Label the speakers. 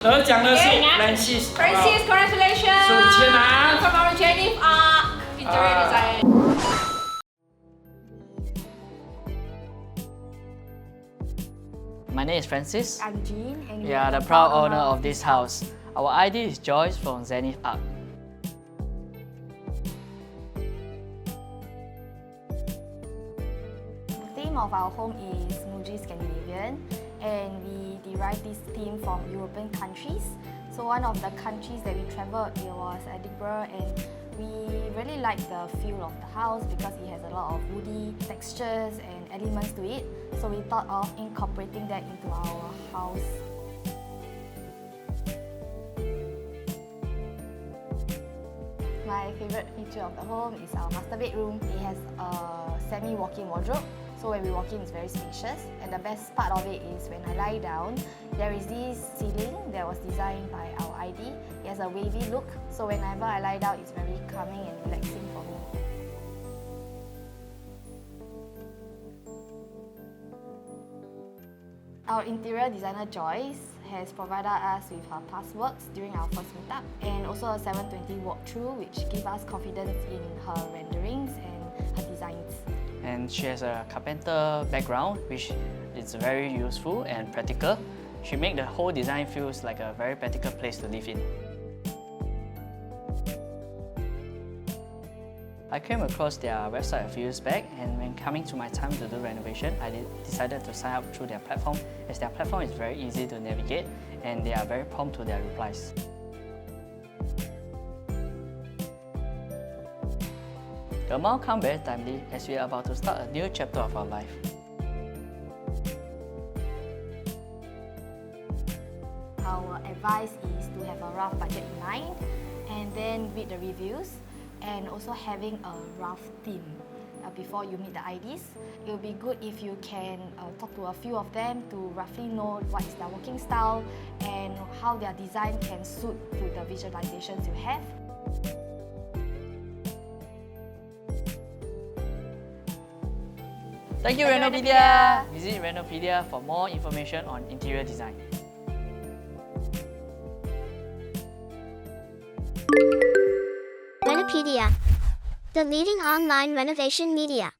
Speaker 1: 得奖的是 Francis，
Speaker 2: congratulations！
Speaker 1: 手签啊
Speaker 2: from our Zenith Arc interior design.
Speaker 3: My name is Francis.
Speaker 2: I'm Jean, and
Speaker 3: We are the proud owner of this house. Our ID is Joyce from Zenith Arc.
Speaker 4: The theme of our home is Muji Scandinavian, and we derived this theme from European countries. So one of the countries that we travelled, it was Edinburgh, and we really liked the feel of the house because it has a lot of woody textures and elements to it. So we thought of incorporating that into our house. My favourite feature of the home is our master bedroom. It has a semi-walk-in wardrobe, so when we walk in, it's very spacious. And the best part of it is when I lie down, there is this ceiling that was designed by our ID. It has a wavy look, so whenever I lie down, it's very calming and relaxing for me. Our interior designer Joyce has provided us with her past works during our first meetup, and also a 720 walkthrough, which gives us confidence in her renderings and her designs.
Speaker 3: And she has a carpenter background, which is very useful and practical. She makes the whole design feels like a very practical place to live in. I came across their website a few years back, and when coming to my time to do renovation, I decided to sign up through their platform, as their platform is very easy to navigate and they are very prompt to their replies. The amount comes very timely as we are about to start a new chapter of our life.
Speaker 4: Our advice is to have a rough budget in mind, and then read the reviews, and also having a rough theme before you meet the IDs. It will be good if you can talk to a few of them to roughly know what is their working style and how their design can suit to the visualizations you have.
Speaker 3: Thank you, Renopedia! Visit Renopedia for more information on interior design.
Speaker 5: Renopedia, the leading online renovation media.